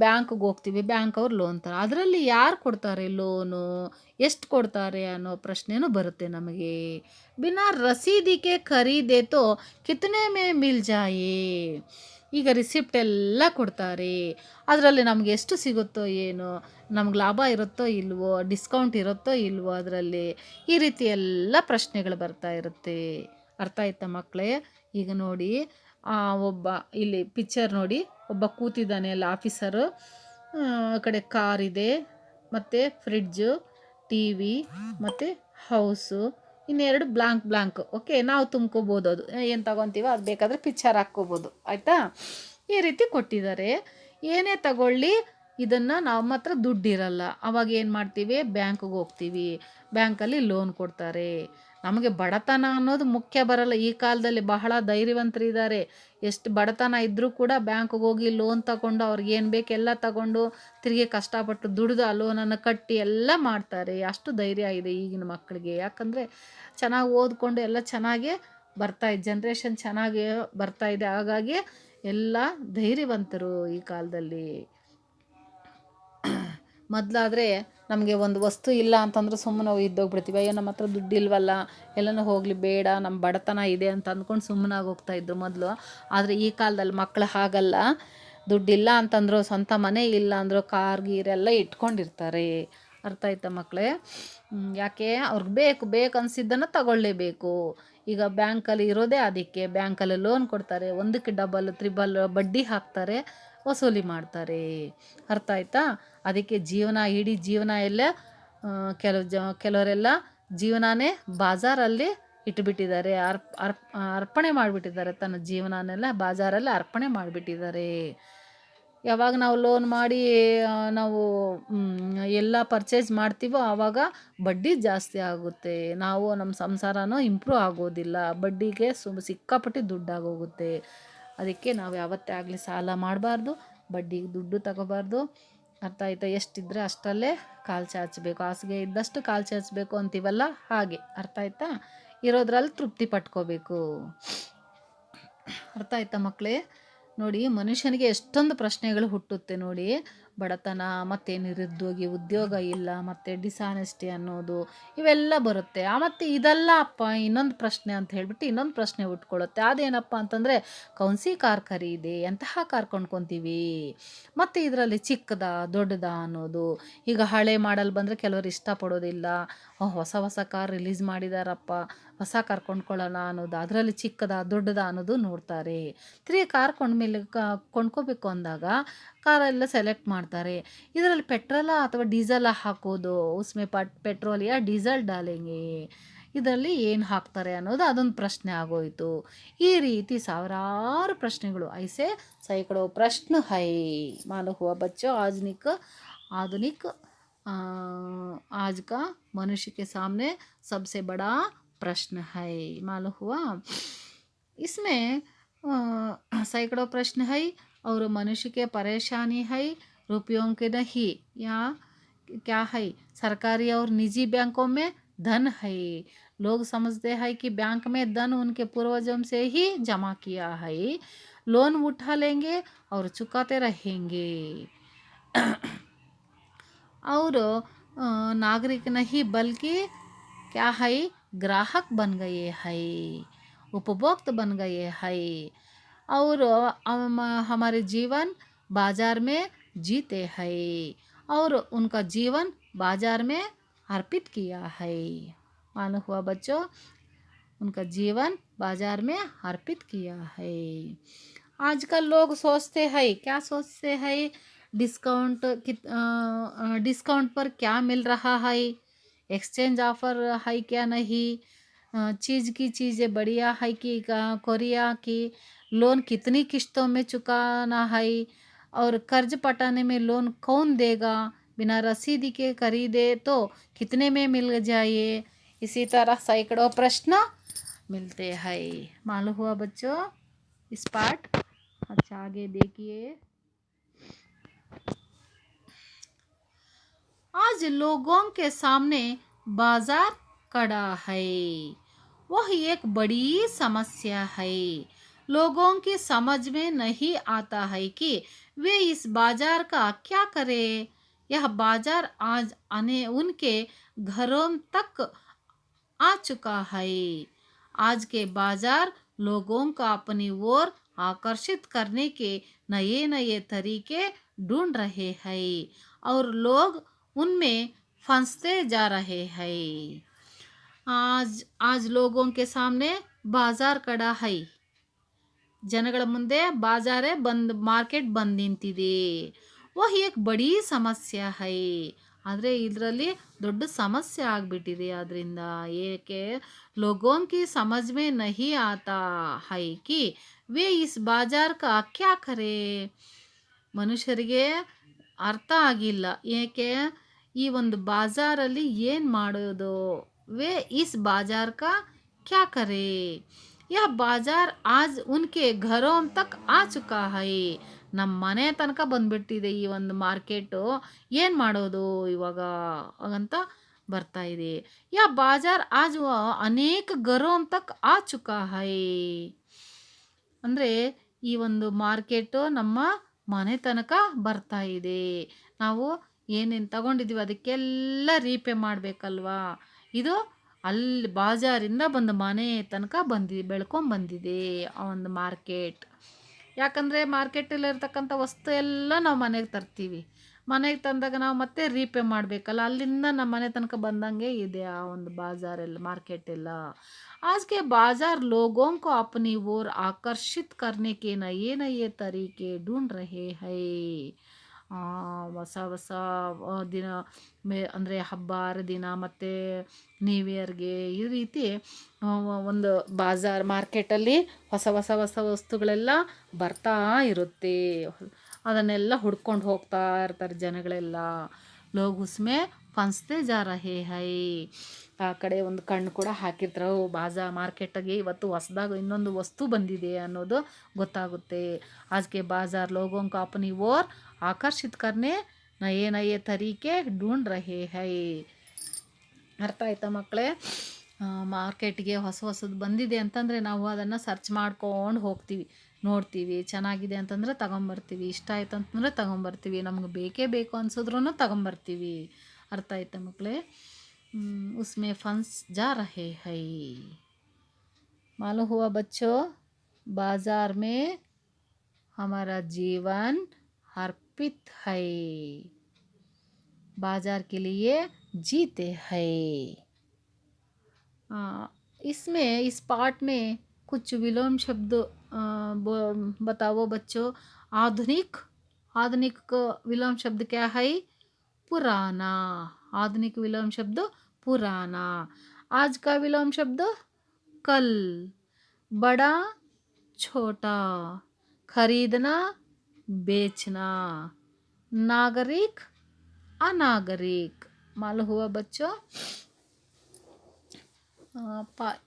ಬ್ಯಾಂಕ್ಗೆ ಹೋಗ್ತೀವಿ, ಬ್ಯಾಂಕ್ ಅವ್ರು ಲೋನ್ ಅದರಲ್ಲಿ ಯಾರು ಕೊಡ್ತಾರೆ ಲೋನು, ಎಷ್ಟು ಕೊಡ್ತಾರೆ ಅನ್ನೋ ಪ್ರಶ್ನೆನೂ ಬರುತ್ತೆ ನಮಗೆ. ಬಿನಾ ರಸೀದಿಗೆ ಖರೀದೆ ತೋ ಕಿತನೆ ಮೇ ಮಿಲ್ ಜಾಯೇ. ಈಗ ರಿಸಿಪ್ಟ್ ಎಲ್ಲ ಕೊಡ್ತಾರೆ, ಅದರಲ್ಲಿ ನಮ್ಗೆ ಎಷ್ಟು ಸಿಗುತ್ತೋ ಏನೋ, ನಮ್ಗೆ ಲಾಭ ಇರುತ್ತೋ ಇಲ್ವೋ, ಡಿಸ್ಕೌಂಟ್ ಇರುತ್ತೋ ಇಲ್ವೋ ಅದರಲ್ಲಿ, ಈ ರೀತಿ ಎಲ್ಲ ಪ್ರಶ್ನೆಗಳು ಬರ್ತಾ ಇರುತ್ತೆ. ಅರ್ಥ ಆಯ್ತಾ ಮಕ್ಕಳೇ? ಈಗ ನೋಡಿ, ಒಬ್ಬ ಇಲ್ಲಿ ಪಿಕ್ಚರ್ ನೋಡಿ, ಒಬ್ಬ ಕೂತಿದ್ದಾನೆ ಅಲ್ಲಿ ಆಫೀಸರು, ಆ ಕಡೆ ಕಾರಿದೆ, ಮತ್ತು ಫ್ರಿಡ್ಜು, ಟಿ ವಿ ಮತ್ತು ಹೌಸು, ಇನ್ನೆರಡು ಬ್ಲಾಂಕ್. ಓಕೆ, ನಾವು ತುಂಬ್ಕೋಬೋದು, ಅದು ಏನು ತಗೊತೀವೋ ಅದು ಬೇಕಾದರೆ ಪಿಕ್ಚರ್ ಹಾಕ್ಕೋಬೋದು, ಆಯಿತಾ. ಈ ರೀತಿ ಕೊಟ್ಟಿದ್ದಾರೆ. ಏನೇ ತಗೊಳ್ಳಿ, ಇದನ್ನು ನಮ್ಮ ಹತ್ರ ದುಡ್ಡಿರಲ್ಲ, ಅವಾಗ ಏನು ಮಾಡ್ತೀವಿ, ಬ್ಯಾಂಕ್ಗೆ ಹೋಗ್ತೀವಿ, ಬ್ಯಾಂಕಲ್ಲಿ ಲೋನ್ ಕೊಡ್ತಾರೆ. ನಮಗೆ ಬಡತನ ಅನ್ನೋದು ಮುಖ್ಯ ಬರಲ್ಲ. ಈ ಕಾಲದಲ್ಲಿ ಬಹಳ ಧೈರ್ಯವಂತರಿದ್ದಾರೆ, ಎಷ್ಟು ಬಡತನ ಇದ್ದರೂ ಕೂಡ ಬ್ಯಾಂಕ್ಗೆ ಹೋಗಿ ಲೋನ್ ತಗೊಂಡು, ಅವ್ರಿಗೆ ಏನು ಬೇಕು ಎಲ್ಲ ತಗೊಂಡು, ತಿರುಗಿ ಕಷ್ಟಪಟ್ಟು ದುಡಿದು ಆ ಲೋನನ್ನು ಕಟ್ಟಿ ಎಲ್ಲ ಮಾಡ್ತಾರೆ. ಅಷ್ಟು ಧೈರ್ಯ ಇದೆ ಈಗಿನ ಮಕ್ಕಳಿಗೆ. ಯಾಕಂದರೆ ಚೆನ್ನಾಗಿ ಓದಿಕೊಂಡು ಎಲ್ಲ ಚೆನ್ನಾಗೇ ಬರ್ತಾಯಿದೆ, ಜನ್ರೇಷನ್ ಚೆನ್ನಾಗಿ ಬರ್ತಾಯಿದೆ, ಹಾಗಾಗಿ ಎಲ್ಲ ಧೈರ್ಯವಂತರು ಈ ಕಾಲದಲ್ಲಿ. ಮೊದಲಾದರೆ ನಮಗೆ ಒಂದು ವಸ್ತು ಇಲ್ಲ ಅಂತಂದ್ರೆ ಸುಮ್ಮನೆ ಇದ್ದೋಗ್ಬಿಡ್ತೀವಿ, ಅಯ್ಯೋ ನಮ್ಮ ಹತ್ರ ದುಡ್ಡು ಇಲ್ವಲ್ಲ, ಎಲ್ಲನೂ ಹೋಗಲಿ ಬೇಡ, ನಮ್ಮ ಬಡತನ ಇದೆ ಅಂತ ಅಂದ್ಕೊಂಡು ಸುಮ್ಮನಾಗಿ ಹೋಗ್ತಾಯಿದ್ರು ಮೊದಲು. ಆದರೆ ಈ ಕಾಲದಲ್ಲಿ ಮಕ್ಕಳು ಹಾಗಲ್ಲ, ದುಡ್ಡಿಲ್ಲ ಅಂತಂದ್ರು, ಸ್ವಂತ ಮನೆ ಇಲ್ಲ ಅಂದರು, ಕಾರ್ ಗೀರೆಲ್ಲ ಇಟ್ಕೊಂಡಿರ್ತಾರೆ. ಅರ್ಥ ಆಯ್ತಾ ಮಕ್ಕಳೇ? ಯಾಕೆ ಅವ್ರಿಗೆ ಬೇಕು ಅನಿಸಿದ್ದನ್ನು ತಗೊಳ್ಳೇಬೇಕು. ಈಗ ಬ್ಯಾಂಕಲ್ಲಿ ಇರೋದೇ ಅದಕ್ಕೆ, ಬ್ಯಾಂಕಲ್ಲಿ ಲೋನ್ ಕೊಡ್ತಾರೆ, ಒಂದಕ್ಕೆ ಡಬಲ್ ತ್ರಿಬಲ್ ಬಡ್ಡಿ ಹಾಕ್ತಾರೆ, ವಸೂಲಿ ಮಾಡ್ತಾರೆ. ಅರ್ಥ ಆಯ್ತಾ? ಅದಕ್ಕೆ ಇಡೀ ಜೀವನ ಎಲ್ಲ ಕೆಲವರೆಲ್ಲ ಜೀವನನೇ ಬಾಜಾರಲ್ಲಿ ಇಟ್ಬಿಟ್ಟಿದ್ದಾರೆ, ಅರ್ಪಣೆ ಮಾಡಿಬಿಟ್ಟಿದ್ದಾರೆ, ತನ್ನ ಜೀವನನೆಲ್ಲ ಬಾಜಾರಲ್ಲಿ ಅರ್ಪಣೆ ಮಾಡಿಬಿಟ್ಟಿದ್ದಾರೆ. ಯಾವಾಗ ನಾವು ಲೋನ್ ಮಾಡಿ ನಾವು ಎಲ್ಲ ಪರ್ಚೇಸ್ ಮಾಡ್ತೀವೋ ಆವಾಗ ಬಡ್ಡಿ ಜಾಸ್ತಿ ಆಗುತ್ತೆ, ನಾವು ನಮ್ಮ ಸಂಸಾರನೂ ಇಂಪ್ರೂವ್ ಆಗೋದಿಲ್ಲ, ಬಡ್ಡಿಗೆ ಸಿಕ್ಕಾಪಟ್ಟೆ ದುಡ್ಡಾಗೋಗುತ್ತೆ. ಅದಕ್ಕೆ ನಾವು ಯಾವತ್ತೇ ಆಗಲಿ ಸಾಲ ಮಾಡಬಾರ್ದು, ಬಡ್ಡಿಗೆ ದುಡ್ಡು ತಗೋಬಾರ್ದು. ಅರ್ಥ ಆಯ್ತಾ? ಎಷ್ಟಿದ್ರೆ ಅಷ್ಟರಲ್ಲೇ ಕಾಲು ಚಾಚಬೇಕು, ಹಾಸಿಗೆ ಇದ್ದಷ್ಟು ಕಾಲು ಚಾಚಬೇಕು ಅಂತೀವಲ್ಲ ಹಾಗೆ. ಅರ್ಥ ಆಯ್ತಾ? ಇರೋದ್ರಲ್ಲಿ ತೃಪ್ತಿ ಪಟ್ಕೋಬೇಕು. ಅರ್ಥ ಆಯ್ತಾ ಮಕ್ಕಳೇ? ನೋಡಿ, ಮನುಷ್ಯನಿಗೆ ಎಷ್ಟೊಂದು ಪ್ರಶ್ನೆಗಳು ಹುಟ್ಟುತ್ತೆ ನೋಡಿ. ಬಡತನ, ಮತ್ತು ನಿರುದ್ಯೋಗಿ, ಉದ್ಯೋಗ ಇಲ್ಲ, ಮತ್ತು ಡಿಸಾನೆಸ್ಟಿ ಅನ್ನೋದು ಇವೆಲ್ಲ ಬರುತ್ತೆ. ಮತ್ತು ಇದೆಲ್ಲ ಅಪ್ಪ ಇನ್ನೊಂದು ಪ್ರಶ್ನೆ ಅಂತ ಹೇಳ್ಬಿಟ್ಟು ಇನ್ನೊಂದು ಪ್ರಶ್ನೆ ಹುಟ್ಕೊಳ್ಳುತ್ತೆ. ಅದೇನಪ್ಪ ಅಂತಂದರೆ, ಕೌನ್ಸಿ ಕಾರ್ ಖರೀದಿ, ಎಂತಹ ಕಾರ್ ಕೊಂಡ್ಕೊತೀವಿ, ಮತ್ತು ಇದರಲ್ಲಿ ಚಿಕ್ಕದ ದೊಡ್ಡದ ಅನ್ನೋದು. ಈಗ ಹಳೆ ಮಾಡಲ್ ಬಂದರೆ ಕೆಲವರು ಇಷ್ಟಪಡೋದಿಲ್ಲ, ಹೊಸ ಕಾರ್ ರಿಲೀಸ್ ಮಾಡಿದಾರಪ್ಪ, ಹೊಸ ಕಾರ್ ಕೊಂಡ್ಕೊಳ್ಳೋಣ ಅನ್ನೋದು, ಅದರಲ್ಲಿ ಚಿಕ್ಕದ ದೊಡ್ಡದ ಅನ್ನೋದು ನೋಡ್ತಾರೆ. ಕಾರ್ ಕೊಂಡ್ಮೇಲೆ ಕೊಂಡ್ಕೋಬೇಕು ಅಂದಾಗ ಕಾರೆಲ್ಲ ಸೆಲೆಕ್ಟ್ ಮಾಡ್ತಾರೆ. ಇದರಲ್ಲಿ ಪೆಟ್ರೋಲ ಅಥವಾ ಡೀಸೆಲ ಹಾಕೋದು, ಉಸ್ಮೆ ಪೆಟ್ರೋಲ್ ಯಾ ಡೀಸೆಲ್ ಡಾಲೆಂಗೆ, ಇದರಲ್ಲಿ ಏನು ಹಾಕ್ತಾರೆ ಅನ್ನೋದು ಅದೊಂದು ಪ್ರಶ್ನೆ ಆಗೋಯಿತು. ಈ ರೀತಿ ಸಾವಿರಾರು ಪ್ರಶ್ನೆಗಳು, ಐಸೆ ಸೈಕಡೋ ಪ್ರಶ್ನೆ ಹೈ ಮಾಲೂಮ್ ಹುವಾ ಬಚ್ಚೋ. आधुनिक आज का मनुष्य के सामने सबसे बड़ा प्रश्न है, मालूम हुआ? इसमें सैकड़ों प्रश्न है और मनुष्य के परेशानी है, रुपयों के नहीं, या क्या है, सरकारी और निजी बैंकों में धन है। लोग समझते हैं कि बैंक में धन उनके पूर्वजों से ही जमा किया है, लोन उठा लेंगे और चुकाते रहेंगे। और नागरिक नहीं बल्कि क्या है, ग्राहक बन गए हैं, उपभोक्त बन गए हैं। और हमारे जीवन बाजार में जीते हैं और उनका जीवन बाजार में अर्पित किया है। मालूम हुआ बच्चों, उनका जीवन बाजार में अर्पित किया है। आजकल लोग सोचते हैं, क्या सोचते हैं, डिस्काउंट पर क्या मिल रहा है, एक्सचेंज ऑफर है क्या नहीं, चीज़ की चीज़ें बढ़िया है कि कोरिया की, लोन कितनी किश्तों में चुकाना है, और कर्ज पटाने में लोन कौन देगा, बिना रसीद के खरीदे तो कितने में मिल जाए। इसी तरह सैकड़ों प्रश्न मिलते हैं। मालूम हुआ बच्चों इस पाठ। अच्छा आगे देखिए। आज लोगों के सामने बाजार खड़ा है, वह एक बड़ी समस्या है। लोगों की समझ में नहीं आता है कि वे इस बाजार का क्या करें। यह बाजार आज आने उनके घरों तक आ चुका है। आज के बाजार लोगों का अपनी ओर आकर्षित करने के नए नए तरीके ढूंढ रहे हैं और लोग उनमें फंसते जा रहे हैं। आज आज लोगों के सामने बाजार खड़ा है, ಜನಗಳ ಮುಂದೆ ಬಾಜಾರೇ ಬಂದ್ ಮಾರ್ಕೆಟ್ ಬಂದ್ ನಿಂತಿದೆ. ವಹ ಏಕ್ ಬಡಿ ಸಮಸ್ಯೆ ಹೈ. ಆದರೆ ಇದರಲ್ಲಿ ದೊಡ್ಡ ಸಮಸ್ಯೆ ಆಗಿಬಿಟ್ಟಿದೆ. ಅದರಿಂದ ಏಕೆ ಲೋಗೋಂ ಕಿ ಸಮಜ್ ಮೇ ನಹಿ ಆತಾ ಹೈ ಕಿ ವೇ ಇಸ್ ಬಾಜಾರ್ ಕಾ ಕ್ಯಾ ಕರೆ. ಮನುಷ್ಯರಿಗೆ ಅರ್ಥ ಆಗಿಲ್ಲ, ಏಕೆ ಈ ಒಂದು ಬಾಜಾರಲ್ಲಿ ಏನು ಮಾಡೋದು. ವೇ ಇಸ್ ಬಾಜಾರ್ ಕಾ ಕ್ಯಾ ಕರೆ. यह बाजार आज उनके घरों तक आ चुका है. ನಮ್ಮ ಮನೆ ತನಕ ಬಂದ್ಬಿಟ್ಟಿದೆ ಈ ಒಂದು ಮಾರ್ಕೆಟು, ಏನು ಮಾಡೋದು ಇವಾಗ ಅಂತ ಬರ್ತಾ ಇದೆ. ಯಾ ಬಾಜಾರ್ ಆಜ್ ಅನೇಕ ಘರೋಂ ತಕ್ ಆ ಚುಕಾ ಹೈ. ಅಂದರೆ ಈ ಒಂದು ಮಾರ್ಕೆಟು ನಮ್ಮ ಮನೆ ತನಕ ಬರ್ತಾ ಇದೆ. ನಾವು ಏನೇನು ತಗೊಂಡಿದ್ದೀವಿ ಅದಕ್ಕೆಲ್ಲ ರೀಪೇ ಮಾಡಬೇಕಲ್ವಾ. ಇದು ಅಲ್ಲಿ ಬಾಜಾರಿಂದ ಬಂದು ಮನೆ ತನಕ ಬೆಳ್ಕೊಂಬಂದಿದೆ ಆ ಒಂದು ಮಾರ್ಕೆಟ್. ಯಾಕಂದರೆ ಮಾರ್ಕೆಟಲ್ಲಿರ್ತಕ್ಕಂಥ ವಸ್ತು ಎಲ್ಲ ನಾವು ಮನೆಗೆ ತರ್ತೀವಿ. ಮನೆಗೆ ತಂದಾಗ ನಾವು ಮತ್ತೆ ರೀಪೇ ಮಾಡಬೇಕಲ್ಲ, ಅಲ್ಲಿಂದ ನಮ್ಮ ಮನೆ ತನಕ ಬಂದಂಗೆ ಇದೆ ಆ ಒಂದು ಬಾಜಾರೆಲ್ಲ, ಮಾರ್ಕೆಟ್ ಎಲ್ಲ. आज के बाजार लोगों को अपनी ओर आकर्षित करने के नए नए तरीके ढूंढ रहे हैं. ಹೊಸ ಹೊಸ ದಿನ ಅಂದರೆ ಹಬ್ಬ ಹರಿದಿನ ಮತ್ತು ನ್ಯೂ ಇಯರ್ಗೆ ಈ ರೀತಿ ಒಂದು ಬಾಜಾರ್ ಮಾರ್ಕೆಟಲ್ಲಿ ಹೊಸ ಹೊಸ ಹೊಸ ವಸ್ತುಗಳೆಲ್ಲ ಬರ್ತಾ ಇರುತ್ತೆ. ಅದನ್ನೆಲ್ಲ ಹುಡ್ಕೊಂಡು ಹೋಗ್ತಾ ಇರ್ತಾರೆ ಜನಗಳೆಲ್ಲ. ಲೋಗ್ ಉಸ್ಮೆ ಫನ್ಸ್ತೆ ಜಾ ರಹೆ ಹೈ. ಆ ಕಡೆ ಒಂದು ಕಣ್ಣು ಕೂಡ ಹಾಕಿರ್ತಾರೆ, ಬಾಜಾರ್ ಮಾರ್ಕೆಟಿಗೆ ಇವತ್ತು ಹೊಸದಾಗಿ ಇನ್ನೊಂದು ವಸ್ತು ಬಂದಿದೆ ಅನ್ನೋದು ಗೊತ್ತಾಗುತ್ತೆ. ಆಜ್ಕೆ ಬಾಜಾರ್ ಲೋಗೋं को अपनी ओर ಆಕರ್ಷಿತ್ ಕರ್ನೆ ನಯೇ ನಯೇ ತರೀಕೆ ಢೂಂಢ್ ರಹೆ ಹೈ. ಅರ್ಥ ಆಯ್ತಾ ಮಕ್ಕಳೇ. ಮಾರ್ಕೆಟ್ಗೆ ಹೊಸ ಹೊಸದು ಬಂದಿದೆ ಅಂತಂದರೆ ನಾವು ಅದನ್ನು ಸರ್ಚ್ ಮಾಡ್ಕೊಂಡು ಹೋಗ್ತೀವಿ, ನೋಡ್ತೀವಿ, ಚೆನ್ನಾಗಿದೆ ಅಂತಂದರೆ ತಗೊಂಬರ್ತೀವಿ, ಇಷ್ಟ ಆಯ್ತು ಅಂತಂದರೆ ತಗೊಂಬರ್ತೀವಿ, ನಮ್ಗೆ ಬೇಕೇ ಬೇಕು ಅನ್ಸಿದ್ರೂ ತಗೊಂಬರ್ತೀವಿ. ಅರ್ಥ ಆಯ್ತಾ ಮಕ್ಕಳೇ. उसमें फंस जा रहे हैं. मालूम हुआ बच्चों, बाजार में हमारा जीवन अर्पित है, बाजार के लिए जीते हैं. इसमें इस पाठ में कुछ विलोम शब्द बताओ बच्चों. आधुनिक आधुनिक विलोम शब्द क्या है. पुराना. आधुनिक विलोम शब्द पुराना. आज का विलोम शब्द कल. बड़ा छोटा. खरीदना बेचना. नागरिक अनागरिक. मालूम हुआ बच्चों.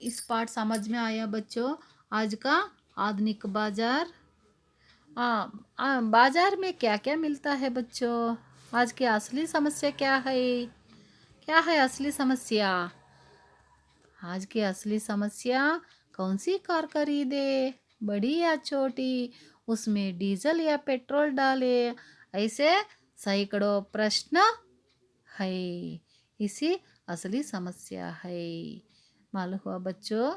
इस पाठ समझ में आया बच्चों. आज का आधुनिक बाजार. बाजार में क्या क्या मिलता है बच्चों. आज की असली समस्या क्या है. क्या है असली समस्या. आज की असली समस्या कौन सी कार खरीदे, बड़ी या छोटी. उसमें डीजल या पेट्रोल डाले। ऐसे सैकड़ों प्रश्न है। इसी असली समस्या है। मालूम हुआ बच्चों,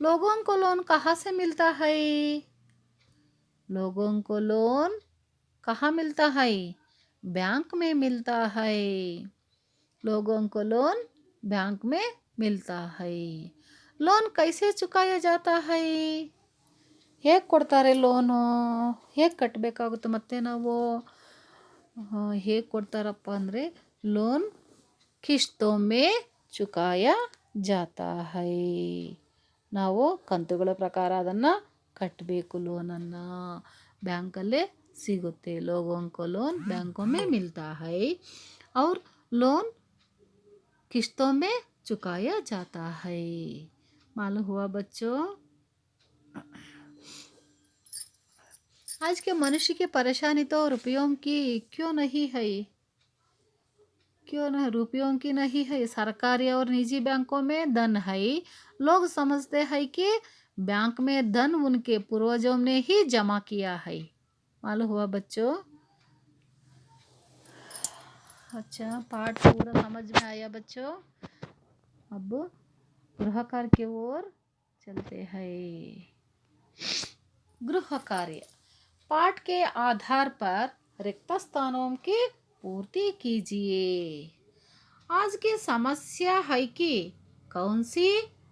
लोगों को लोन कहाँ से मिलता है? लोगों को लोन कहाँ मिलता है? बैंक में मिलता है। लोगों को लोन बैंक में मिलता है। लोन कैसे चुकाया जाता है? ಹೇಗೆ ಕೊಡ್ತಾರೆ ಲೋನು? ಹೇಗೆ ಕಟ್ಟಬೇಕಾಗುತ್ತೆ ಮತ್ತೆ ನಾವು? ಹೇಗೆ ಕೊಡ್ತಾರಪ್ಪ ಅಂದರೆ ಲೋನ್ ಕಿಶ್ತೋं में ಚುಕಾಯಾ ಜಾತಾ ಹೈ. ನಾವು ಕಂತುಗಳ ಪ್ರಕಾರ ಅದನ್ನು ಕಟ್ಟಬೇಕು. ಲೋನನ್ನು ಬ್ಯಾಂಕಲ್ಲೇ ಸಿಗುತ್ತೆ. ಲೋಗೋं को लोन बैंकों में मिलता है और लोन किस्तों में चुकाया जाता है. मालूम हुआ बच्चों? आज के मनुष्य की परेशानी तो रुपयों की क्यों नहीं है? क्यों न रुपयों की नहीं है? सरकारी और निजी बैंकों में धन है। लोग समझते हैं कि बैंक में धन उनके पूर्वजों ने ही जमा किया है। मालूम हुआ बच्चों? अच्छा, पाठ पूरा समझ में आया बच्चों? अब गृह कार्य की ओर चलते हैं. गृह कार्य. पाठ के आधार पर रिक्त स्थानों की पूर्ति कीजिए. आज की समस्या है कि कौन सी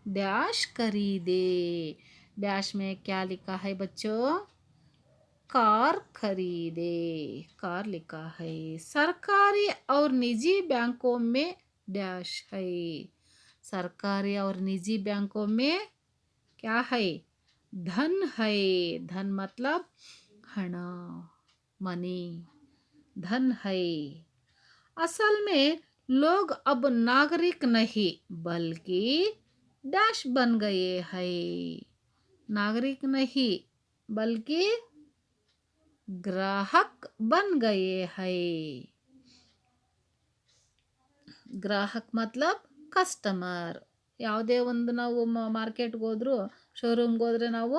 डैश खरीदे. डैश में क्या लिखा है बच्चों? कार खरीदे. कार लिखा है. सरकारी और निजी बैंकों में डैश है. सरकारी और निजी बैंकों में क्या है? धन है. धन मतलब हण, मनी, धन है. असल में लोग अब नागरिक नहीं बल्कि डैश बन गए हैं. नागरिक नहीं बल्कि ग्राहक बन गए हैं. ಗ್ರಾಹಕ್ ಮತ್ಲಬ್ ಕಸ್ಟಮರ್. ಯಾವುದೇ ಒಂದು ನಾವು ಮಾರ್ಕೆಟ್ಗೆ ಹೋದ್ರು, ಶೋರೂಮ್ಗೆ ಹೋದ್ರೆ ನಾವು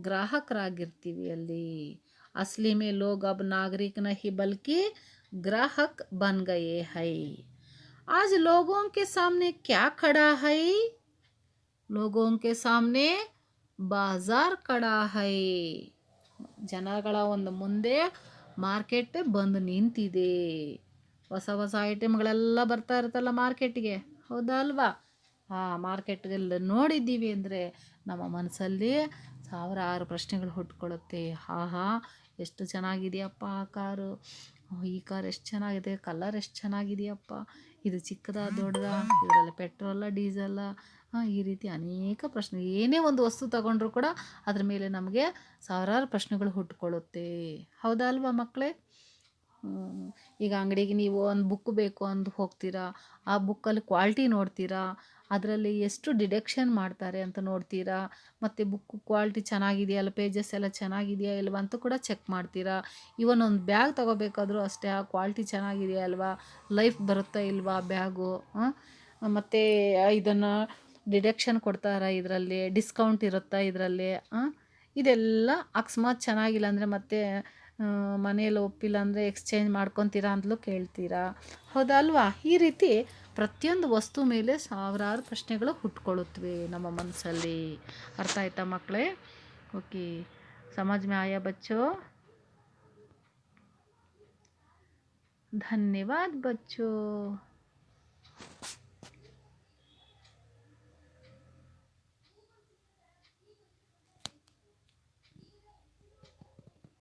ಗ್ರಾಹಕರಾಗಿರ್ತೀವಿ ಅಲ್ಲಿ. असली में लोग अब नागरिक नहीं बल्कि ग्राहक बन गए हैं. आज लोगों के सामने क्या खड़ा है? लोगों के सामने बाजार खड़ा है. ಜನಗಳ ಒಂದು ಮುಂದೆ ಮಾರ್ಕೆಟ್ ಬಂದು ನಿಂತಿದೆ. ಹೊಸ ಹೊಸ ಐಟಮ್ಗಳೆಲ್ಲ ಬರ್ತಾ ಇರುತ್ತಲ್ಲ ಮಾರ್ಕೆಟ್ಗೆ, ಹೌದಾ ಅಲ್ವಾ? ಮಾರ್ಕೆಟ್ಗೆಲ್ಲ ನೋಡಿದ್ದೀವಿ ಅಂದರೆ ನಮ್ಮ ಮನಸ್ಸಲ್ಲಿ ಸಾವಿರಾರು ಪ್ರಶ್ನೆಗಳು ಹುಟ್ಕೊಳ್ಳುತ್ತೆ. ಎಷ್ಟು ಚೆನ್ನಾಗಿದೆಯಪ್ಪ ಆ ಕಾರು, ಈ ಕಾರ್ ಎಷ್ಟು ಚೆನ್ನಾಗಿದೆ, ಕಲರ್ ಎಷ್ಟು ಚೆನ್ನಾಗಿದೆಯಪ್ಪ, ಇದು ಚಿಕ್ಕದಾ ದೊಡ್ಡದಾ, ಇದರಲ್ಲಿ ಪೆಟ್ರೋಲ ಡೀಸೆಲ್ಲ, ಈ ರೀತಿ ಅನೇಕ ಪ್ರಶ್ನೆ. ಏನೇ ಒಂದು ವಸ್ತು ತಗೊಂಡ್ರೂ ಕೂಡ ಅದ್ರ ಮೇಲೆ ನಮಗೆ ಸಾವಿರಾರು ಪ್ರಶ್ನೆಗಳು ಹುಟ್ಕೊಳ್ಳುತ್ತೆ. ಹೌದಾ ಅಲ್ವಾ ಮಕ್ಕಳೇ? ಈಗ ಅಂಗಡಿಗೆ ನೀವು ಒಂದು ಬುಕ್ ಬೇಕು ಅಂದು ಹೋಗ್ತೀರಾ. ಆ ಬುಕ್ಕಲ್ಲಿ ಕ್ವಾಲಿಟಿ ನೋಡ್ತೀರಾ, ಅದರಲ್ಲಿ ಎಷ್ಟು ಡಿಡಕ್ಷನ್ ಮಾಡ್ತಾರೆ ಅಂತ ನೋಡ್ತೀರಾ. ಮತ್ತು ಬುಕ್ ಕ್ವಾಲಿಟಿ ಚೆನ್ನಾಗಿದೆಯಲ್ಲ, ಪೇಜಸ್ ಎಲ್ಲ ಚೆನ್ನಾಗಿದೆಯಾ ಇಲ್ವಾ ಅಂತ ಕೂಡ ಚೆಕ್ ಮಾಡ್ತೀರಾ. ಇವನ್ ಒಂದು ಬ್ಯಾಗ್ ತೊಗೋಬೇಕಾದ್ರೂ ಅಷ್ಟೇ, ಆ ಕ್ವಾಲಿಟಿ ಚೆನ್ನಾಗಿದೆಯಾ ಅಲ್ವಾ, ಲೈಫ್ ಬರುತ್ತಾ ಇಲ್ವಾ ಬ್ಯಾಗು, ಮತ್ತು ಇದನ್ನು ಡಿಡಕ್ಷನ್ ಕೊಡ್ತಾರಾ, ಇದರಲ್ಲಿ ಡಿಸ್ಕೌಂಟ್ ಇರುತ್ತಾ ಇದರಲ್ಲಿ, ಇದೆಲ್ಲ ಅಕಸ್ಮಾತ್ ಚೆನ್ನಾಗಿಲ್ಲ ಅಂದರೆ ಮತ್ತೆ ಮನೆಯಲ್ಲಿ ಒಪ್ಪಿಲ್ಲ ಅಂದರೆ ಎಕ್ಸ್ಚೇಂಜ್ ಮಾಡ್ಕೊತೀರಾ ಅಂತಲೂ ಕೇಳ್ತೀರಾ. ಹೌದಾ ಅಲ್ವಾ? ಈ ರೀತಿ ಪ್ರತಿಯೊಂದು ವಸ್ತು ಮೇಲೆ ಸಾವಿರಾರು ಪ್ರಶ್ನೆಗಳು ಹುಟ್ಕೊಳ್ಳುತ್ತವೆ ನಮ್ಮ ಮನಸ್ಸಲ್ಲಿ. ಅರ್ಥ ಆಯ್ತಾ ಮಕ್ಕಳೇ? ಓಕೆ, समझ में आया बच्चों? धन्यवाद बच्चों.